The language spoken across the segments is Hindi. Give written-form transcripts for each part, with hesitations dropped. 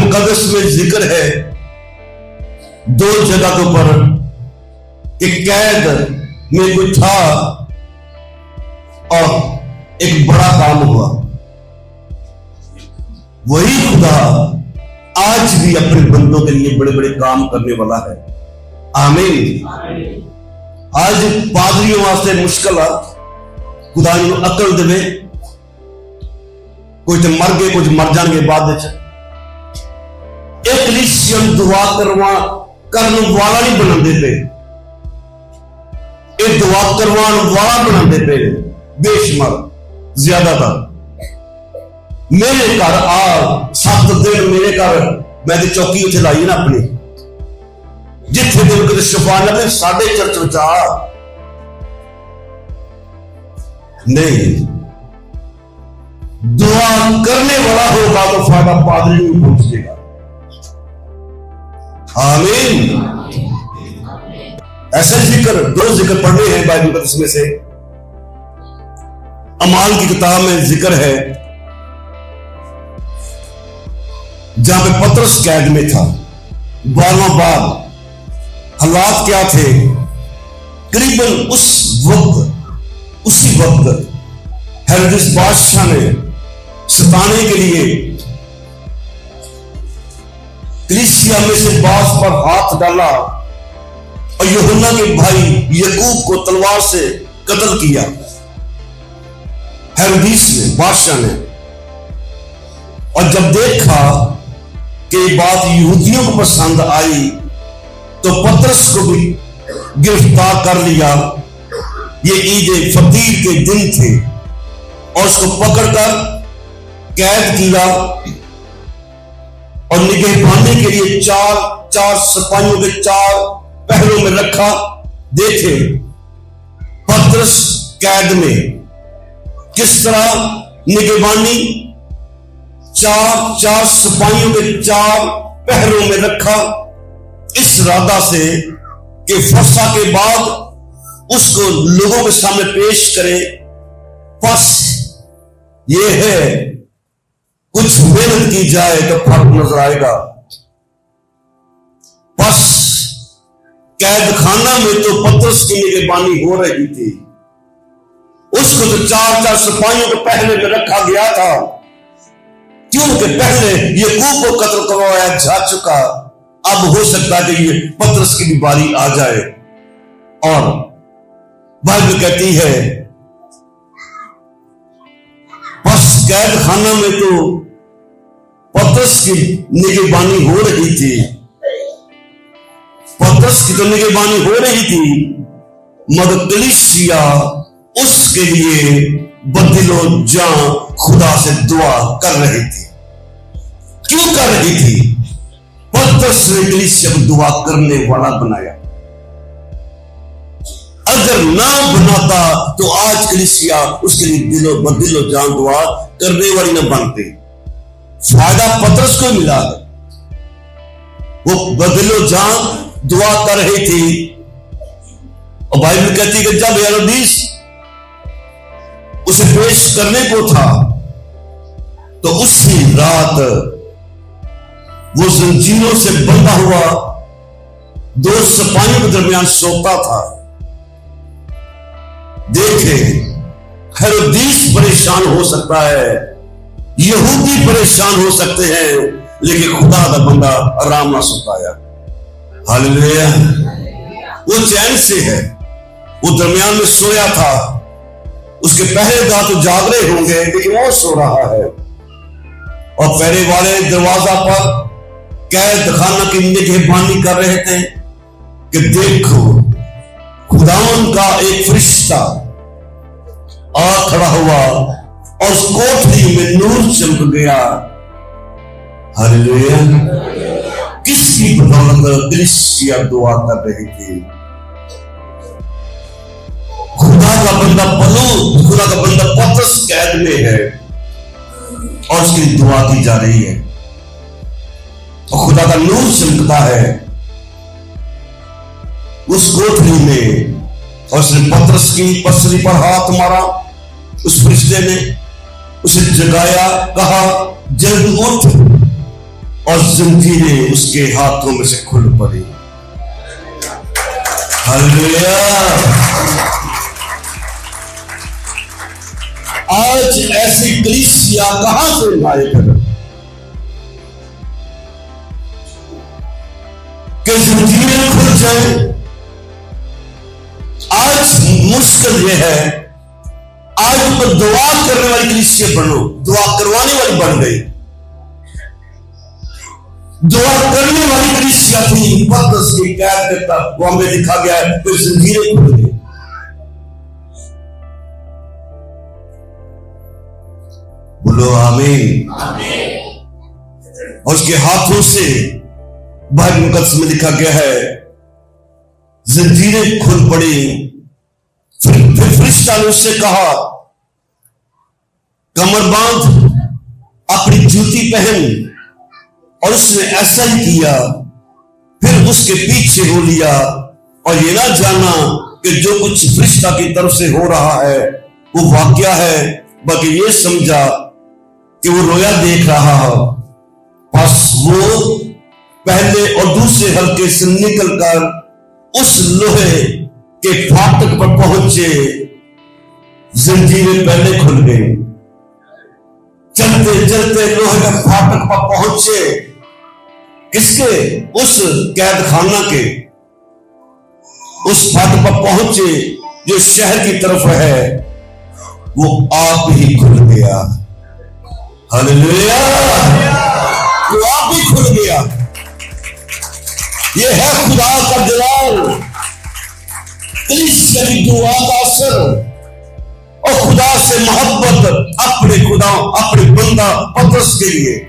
मुकद्दस में जिक्र है दो जगह के ऊपर कि कैद में कोई था और एक बड़ा काम हुआ। वही खुदा आज भी अपने बंदों के लिए बड़े बड़े काम करने वाला है। आमीन। आज पादरियों वास्ते मुश्किल है, खुदा इन्होंने अकल देवे। कुछ मर गए, कुछ मर जाएंगे बाद एक कलीसियन दुआ करने वाला नहीं बनाते पे, एक दुआ करवाने वाला बनाते पे बेशुमार ज्यादातर। मेरे घर आ 7 दिन मेरे घर मैं तो चौकी उसे लाई ना अपनी, जिथे दिन कदे शफा लगे साढ़े चर्च बचा नहीं। दुआ करने वाला होगा तो फायदा पादरी में पहुंचेगा। आमीन। ऐसे जिक्र 2 जिक्र पढ़ने हैं बाइबल मुकद्दस में से। अमाल की किताब में जिक्र है जहां पे पतरस कैद में था। 12वां बाब हालात क्या थे? करीबन उसी वक्त हेरोदेस बादशाह ने सताने के लिए कलीसिया में से बास पर हाथ डाला और यूहन्ना के भाई याकूब को तलवार से कत्ल किया। हेरोदेस ने, बादशाह ने। और जब देखा कि बात यहूदियों को पसंद आई तो पतरस को भी गिरफ्तार कर लिया। ये ईद फतीर के दिन थे और उसको पकड़कर कैद किया और निगहबानी के लिए 4 सिपाहियों के 4 पहरों में रखा। देखे पतरस कैद में किस तरह निगहबानी 4 सिपाहियों के 4 पहरों में रखा, इस इरादा से कि फरसा के बाद उसको लोगों के सामने पेश करे। बस ये है, कुछ मेहनत की जाए तो फर्क नजर आएगा। बस कैद खाना में तो पतरस की निगहबानी हो रही थी। उसको तो 4 सिपाहियों के पहले में रखा गया था, क्योंकि पहले याकूब को कत्ल करवाया जा चुका। अब हो सकता है कि ये पतरस की भी बारी आ जाए। और बाइबल कहती है बस कैद खाना में तो पतरस की निगहबानी हो रही थी। पतरस की तो निगहबानी हो रही थी, मगर कलीसिया उसके लिए बदिलो जान खुदा से दुआ कर रही थी। क्यों कर रही थी? पतरस ने कलीसिया को दुआ करने वाला बनाया। अगर ना बनाता तो आज कलीसिया उसके लिए बदिलो जान दुआ करने वाली ना बनती। फायदा पतरस को मिला है, वो बदिलो जान दुआ कर रही थी। और बाइबल कहती है कि जब हेरोदेस उसे पेश करने को था तो उसी रात वो जंजीरों से बंधा हुआ 2 सिपाहियों के दरमियान सोता था। देखे हेरोदेस परेशान हो सकता है, यहूदी परेशान हो सकते हैं, लेकिन खुदा का बंदा आराम ना सोता है। हालेलुया। वो चैन से है, वो दरमियान में सोया था। उसके पहरेदार तो जाग रहे होंगे, लेकिन वो सो रहा है। और पहरे वाले दरवाजा पर कैद खाना की निगहबानी कर रहे थे कि देखो खुदावन का एक फरिश्ता आ खड़ा हुआ और उस कोठरी में नूर चमक गया। हालेलुया। किसकी बदौलत कलीसिया दुआ कर रही थी? खुदा का बंदा खुदा का बंदा पतरस कैद में है और उसकी दुआ की जा रही है और खुदा का नूर चमकता है उस कोठरी में। और उसने पतरस की पसली पर हाथ मारा। उस फरिश्ते ने उसे जगाया, कहा जल्द उठ। और जंजीरें उसके हाथों में से खुल पड़ी। हालेलुया। आज ऐसी कलीसिया कहां से लाए कर कि जंजीरें खुल जाए? आज मुश्किल यह है, आज तो दुआ करने वाली कलीसिया बनो, दुआ करवाने वाली बन गई। दुआ करने वाली कलीसिया थी, पतरस की कैद करता वो हमें लिखा गया है, तो जंजीरें खुल गई। बोलो आमीन। और उसके हाथों से बाइबल मुकद्दस में लिखा गया है जंजीरें खुल पड़ी। फिर फरिश्ता ने उससे कहा, कमर बांध, अपनी जूती पहन। और उसने ऐसा ही किया। फिर उसके पीछे हो लिया और ये ना जाना कि जो कुछ फरिश्ता की तरफ से हो रहा है वो वाकया है, बल्कि ये समझा कि वो रोया देख रहा है। बस वो पहले और दूसरे हल्के से निकलकर उस लोहे के फाटक पर पहुंचे। जंजीरें पहले खुल गई। चलते चलते लोहे के फाटक पर पहुंचे। किसके? उस कैद खाना के। उस फाटक पर पहुंचे जो शहर की तरफ है, वो आप ही खुल गया। हालेलुया। वो आप ही खुल गया। ये है खुदा का जलाल, कलीसिया की दुआ का असर और खुदा से मोहब्बत। अपने खुदा, अपने बंदा पतरस के लिए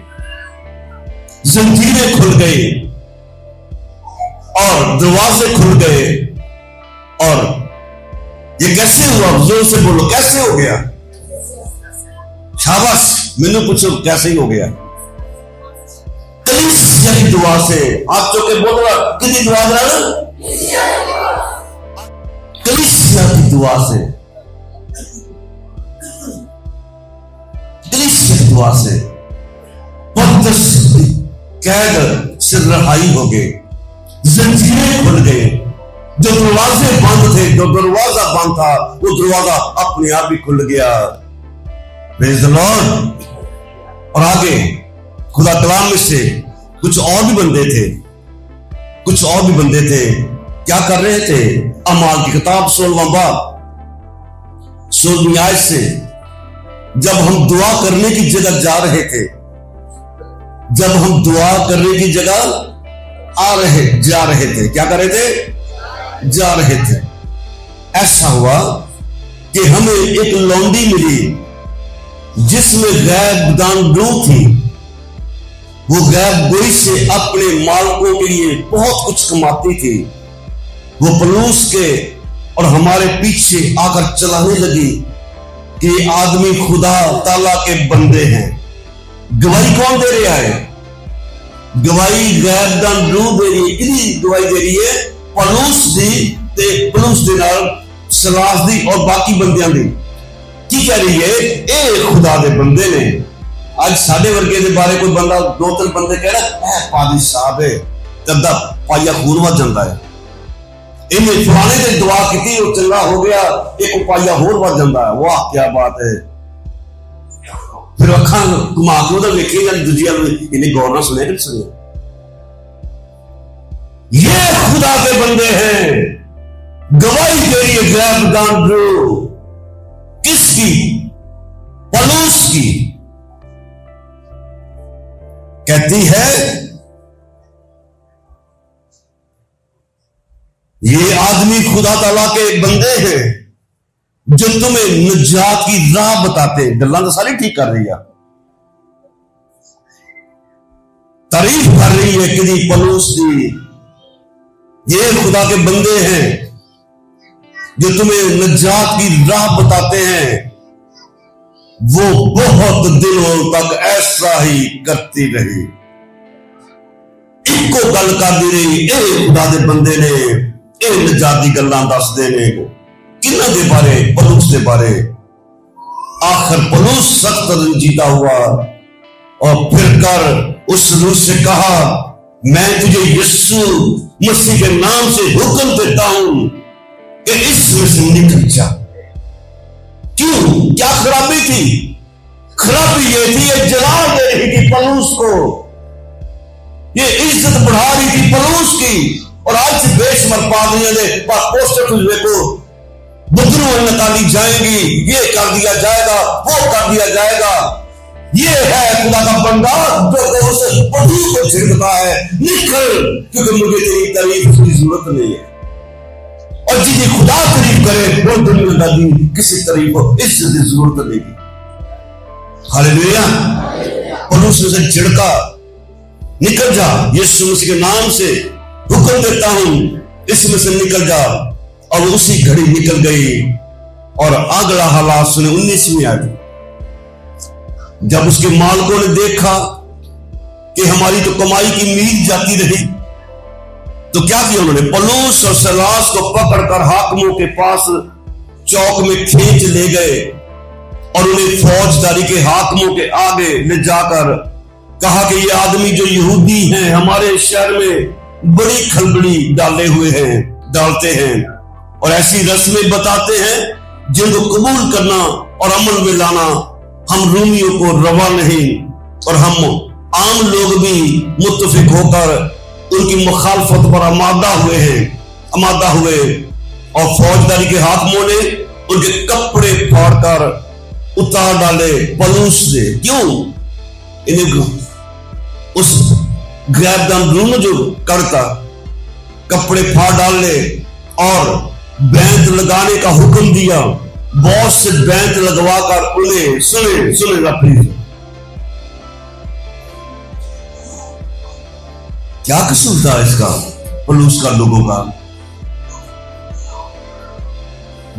जंजीरें खुल गई और दरवाजे खुल गए। और ये कैसे हुआ? जोर से बोलो, कैसे हो गया? शाबाश, मैंने पूछो कैसे ही हो गया? कलीसिया की दुआ से। आप जो के बोल रहा, कितनी दुआ करा? कलीसिया की दुआ से, कलीसिया की दुआ से पतरस कैद से रिहाई हो गए। जंजीरें खुल गए। जो दरवाजे बंद थे, जो दरवाजा बंद था, वो दरवाजा अपने आप ही खुल गया। Praise the Lord. और आगे खुदा कलाम में से कुछ और भी बंदे थे, कुछ और भी बंदे थे। क्या कर रहे थे? अमाल की किताब 16वां बाब 16वीं आयत से, जब हम दुआ करने की जगह जा रहे थे, जब हम दुआ करने की जगह जा रहे थे, क्या कर रहे थे? जा रहे थे। ऐसा हुआ कि हमें एक लौंडी मिली जिसमें गैब दानडू थी। वो गैब गोई से अपने मालकों के लिए बहुत कुछ कमाती थी। वो पलूस के और हमारे पीछे आकर चलाने लगी कि आदमी खुदा ताला के बंदे हैं। गवाही कौन दे रहा है? गवाही गैब दानडू दे रही है। कितनी गवाही दे रही है? पलूस दी, पलूस दे नाल सलास दी और बाकी बंदियां दी। की कह रही है? ए खुदा दे बंदे ने। आज साढ़े वर्गे के बारे कोई बंदा, 2-3 बंदे कह रहा है पादी साहब है, तब पाइया खून वध जाता है। इन्हें फलाने ने दुआ की, वो चंगा हो गया, एक पाइया होर वध जाता है। वाह क्या बात है। फिर अखा घुमा के उधर देखिएगा, दूजी इन्हें गौर ना सुने कि सुने। ये खुदा के बंदे हैं। गवाही दे रही है गैब दानडू। किसकी? पलूस की। कहती है ये आदमी खुदा ताला के बंदे हैं जो तुम्हें निजात की राह बताते। गल्लां तो सारी ठीक कर रही है, तारीफ कर रही है कि पलूस दी। ये खुदा के बंदे हैं जो तुम्हें निजात की राह बताते हैं। वो बहुत दिनों तक ऐसा ही करती रही। इनको गल करती रही। ए खुदा दे बंदे ने ए निजात दी गल्लां दसदे ने। किन्हां दे बारे? पलूस दे बारे। आखिर पलूस सख्त रंजीदा हुआ और फिर कर उस रूह से कहा, मैं तुझे यीशु मसीह के नाम से हुक्म देता हूं कि इसमें से निकल जा। क्यों? क्या खराबी थी? खराबी ये थी, ये जला दे रही थी पौलुस को, ये इज्जत बढ़ा रही थी पौलुस की। और आज से बेशुमार पादरियों ने पोस्टर तुझे को बदरू निकाली जाएंगी, ये कर दिया जाएगा, वो कर दिया जाएगा। ये है खुदा का बंदा जो उस बदरू को झिड़कता है, निकल, क्योंकि मुझे तेरी तारीफ की जरूरत नहीं है। और जिसे खुदा तारीफ करे वो दुनिया की किसी तारीफ को इज्जत की जरूरत नहीं। हालेलुया। पौलुस ने उसे झिड़का, निकल जा, यीशु मसीह के नाम से हुक्म देता हूं, इसमें से निकल जा। और उसी घड़ी निकल गई। और अगला हालात सुने 19वीं आयत। जब उसके मालिकों ने देखा कि हमारी तो कमाई की मील जाती रही, तो क्या किया उन्होंने? पौलुस और सीलास को पकड़कर हाकिमों के पास चौक में खींच ले गए और उन्हें फौजदारी के हाकिमों के आगे ले जाकर कहा कि ये आदमी जो यहूदी हैं हमारे शहर में बड़ी खलबली डालते हैं और ऐसी रस्में बताते हैं जिनको कबूल करना और अमल में लाना हम रोमियों को रवा नहीं, और हम आम लोग भी मुत्तफिक होकर उनकी मुखालफत पर आमादा हुए। और फौजदारी के हाकिमों ने उनके कपड़े फाड़कर उतार डाले पौलुस से। क्यों? इन्हें उस गैरदान रूम जो करता कपड़े फाड़ डाले और बैंत लगाने का हुक्म दिया। बॉस से बैंत लगवाकर उन्हें सुने प्लीज, क्या कसूर था इसका पौलुस का? लोगों का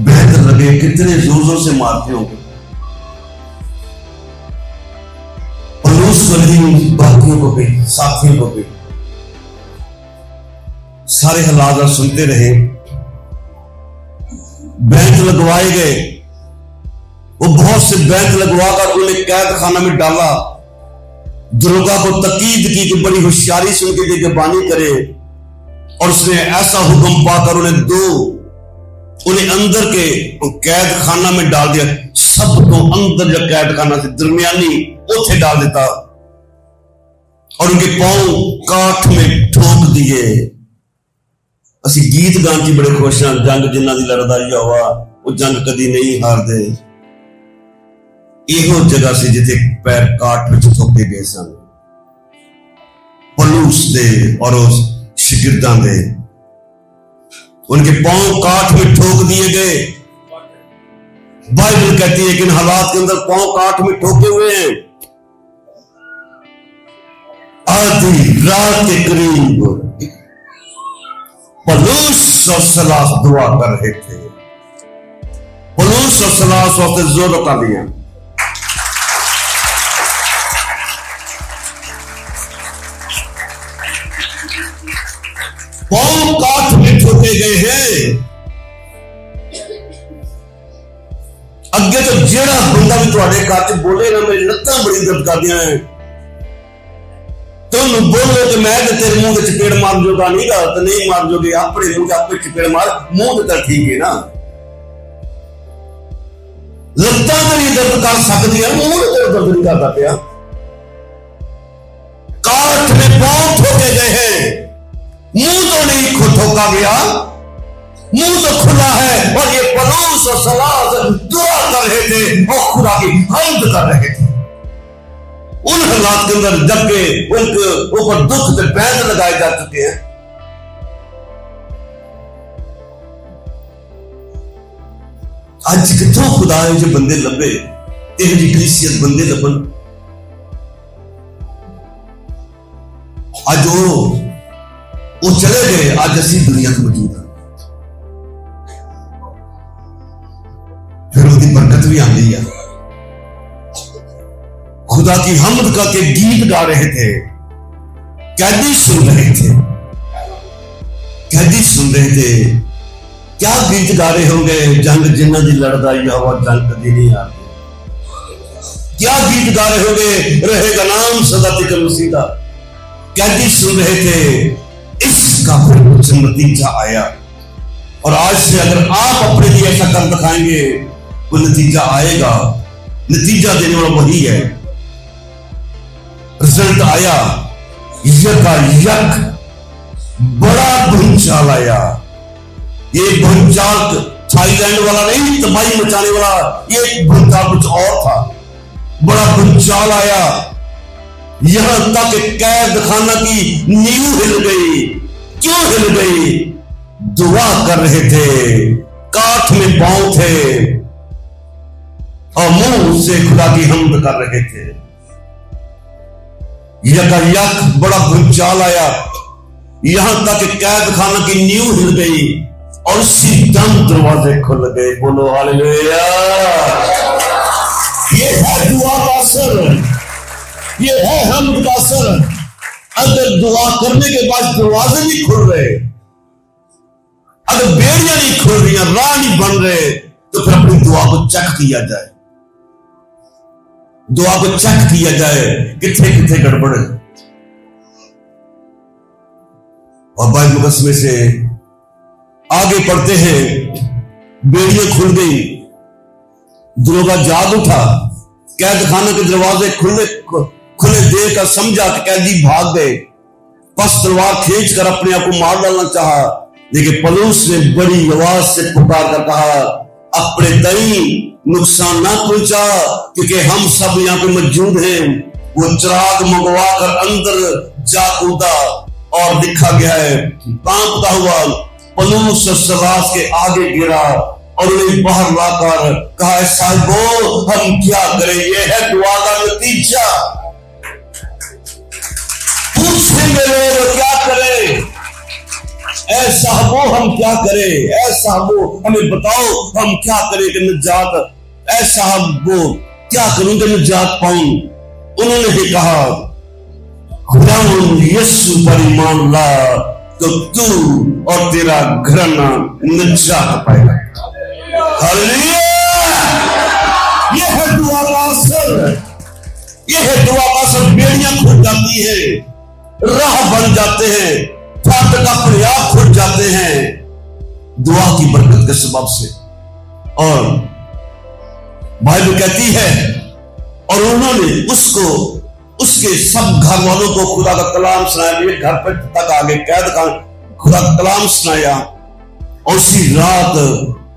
बैंत लगे, कितने जोरों से मारते होंगे। पौलुस को नहीं, बाकियों को भी, साथियों को भी। सारे हालात सुनते रहे। बैंत लगवाए गए, वो बहुत से बैंत लगवाकर उन्हें कैद खाना में डाला। दरोगा को तकीद की कि बड़ी होशियारी से उनकी निगहबानी करे, और उसने ऐसा हुक्म पाकर उन्हें अंदर के कैद खाना में डाल दिया। सबको अंदर जो कैद खाना से दरमियानी उसे डाल देता और उनके पांव काठ में ठोक दिए। असी गीत गान की बड़े खुश हैं, जंग जिन्हां दी लड़दा हुआ वो जंग कदी नहीं हारदे। इहो जगह से जिथे पैर काट में ठोके गए सन पौलुस दे और उस शिगिर्दां दे, उनके पांव काठ में ठोक दिए गए। बाइबल कहती है कि इन हालात के अंदर पांव काठ में ठोके हुए हैं। आधी रात के करीब पौलुस और सीलास दुआ कर रहे थे। पौलुस और सीलास वक्त जोर का दिया। पांव काठ में ठोके गए हैं। अगे तो जेड़ा बंदा भी तुहाडे घर च बोलेगा मेरी लत्तां बड़ी दर्द करदियां हैं, तुम बोलो कि मैं तेरे मुंह में चपेड़ मार जोगा नहीं गा, तो नहीं मार जोगे, अपने मुंह आपे चपेड़ मार, मुंह तो ठीक है ना। लत्तां तेरी दर्द कर सकती है, मुंह तेरे दर्द नहीं करता पिया। काठ में पांव ठोके गए हैं, मुंह तो नहीं ठोका गया, मुंह तो खुला है। और ये पौलुस और सीलास दुआ कर रहे थे और खुदा की हम्द कर रहे थे उन हालात के अंदर, जबकि उनके ऊपर दुख से बैंत लगाए जा चुके हैं। आज कितों खुदा है जो बंदे लभे, तेरे जी कलीसियत बंदे लभन। आज वो चले गए, आज असी दुनिया में मौजूद है। फिर उसकी बरकत भी आती है। खुदा की हम्द का के गीत गा रहे थे, कैदी सुन रहे थे, कैदी सुन रहे थे। क्या गीत गा रहे होंगे? जंग जिन्हां दी लड़दा हवा जंग कदी नहीं हारदी। क्या गीत गा रहे होंगे, रहेगा नाम सदा तिकर मसीदा। कैदी सुन रहे थे, इसका फिर कुछ नतीजा आया। और आज से अगर आप अपने लिए ऐसा कर दिखाएंगे, कोई नतीजा आएगा। नतीजा देने वाला वही है। रिजल्ट आया, यक बड़ा भूचाल आया। ये भूचाल थाईलैंड वाला नहीं, तबाही मचाने वाला, ये भूचाल कुछ और था। बड़ा भूचाल आया, यहां तक कैद खाना की नींव हिल गई। क्यों हिल गई? दुआ कर रहे थे, काठ में पांव थे और मुंह से खुदा की हम्द कर रहे थे। यक बड़ा भूचाल आया, यहां तक कैद खाना की नींव हिल गई और उसी दम दरवाजे खुल गए। बोलो हालेलुया। ये है दुआ का असर, ये है हम्द का असर। अगर दुआ करने के बाद दरवाजे नहीं खुल रहे, अगर बेड़ियां नहीं खुल रही, राह नहीं बन रहे, तो फिर अपनी दुआ को चेक किया जाए। दुआ को चेक किया जाए, कितने कितने गड़बड़ है। और बाइबल मुकद्दस में से आगे पढ़ते हैं, बेड़ियां खुल गई, दरोगा जाग उठा, कैद खाने के दरवाजे खुले देखकर समझा कि कैदी भाग गए। बस तलवार खींचकर अपने आप को मार डालना चाहा, लेकिन पौलुस ने बड़ी आवाज से पुकार कर कहा, अपने तई नुकसान ना पहुंचा, क्योंकि हम सब यहाँ पे मौजूद हैं। वो चिराग मंगवा कर अंदर जा कूदा और लिखा गया है, कांपता हुआ पौलुस सलास के आगे गिरा और उन्हें बाहर लाकर कहा, साहिबो हम क्या करें? ये है दुआ का नतीजा। पूछेंगे लोग क्या करें? ऐ साहबो हम क्या करें? ऐ साहबो हमें बताओ हम क्या करें कि निजात, ऐ साहबो क्या करूं कि निजात पाऊं? उन्होंने ही कहा, खुदावंद यीशु पर ईमान ला तो तू और तेरा घराना निजात पाएगा। हालेलुया। यह है दुआ का असर, यह है दुआ का असर। बेड़ियां खुल जाती है, राह बन जाते हैं, फाटक अपने आप खुल जाते हैं दुआ की बरकत के सबब से। और बाइबल कहती है, और उन्होंने उसको उसके सब घर वालों को खुदा का कलाम सुनाया। ये घर पर तक आगे कैद का खुदा का कलाम सुनाया, और उसी रात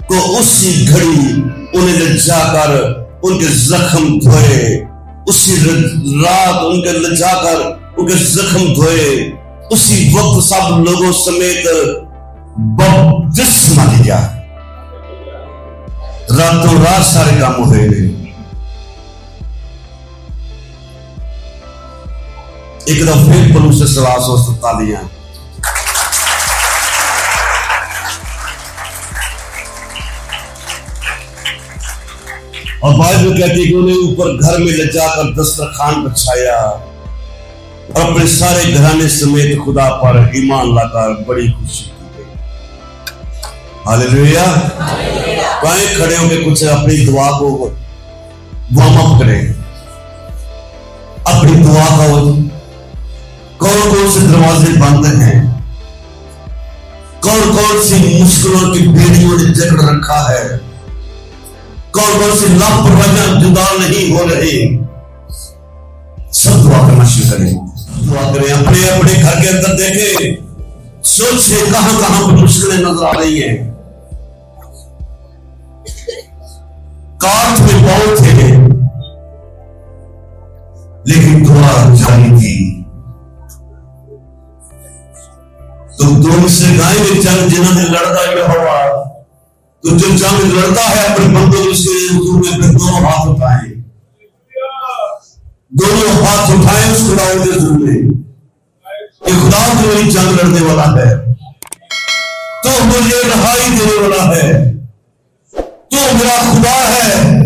को उसी घड़ी उन्हें ले जाकर उनके जख्म धोए। उसी रात उनके ले जाकर उनके जख्म धोए। उसी वक्त सब लोगों समेत बपतिस्मा लिया। रातों रात सारे काम हुए। एक दफा फिर पौलुस से सलास और तालियां। और बाइबल कहती है कि उन्हें ऊपर घर में ले जाकर दस्तरखान बिछाया और अपने सारे घराने समेत खुदा पर ईमान लाकर बड़ी खुशी की गई। हालेलुया। कहीं खड़े होकर कुछ अपनी दुआ को वार्म अप करें। अपनी दुआ का कौन कौन से दरवाजे बंद हैं, कौन कौन सी मुश्किलों की बेड़ियों ने जकड़ रखा है, कौन कौन सी लापरवाहियां जुदा नहीं हो रही, सब दुआ करना शुरू करें। दुआ करें, अपने अपने घर के अंदर देखें, सोचे कहां कहां पर मुश्किलें नजर आ रही हैं। काठ में पांव थे लेकिन दुआ जारी थी। तो दोनों से गाय में जंग जिन्होंने लड़ता यहोवा, तो जो जंग लड़ता है अपने बंदों उसके में दोनों हाथ उठाए, दोनों हाथ उठाए उस खुदा के जुर्मे। ये खुदा जो मेरी जंग लड़ने वाला है, तो मुझे रहाई देने वाला है, तो मेरा खुदा है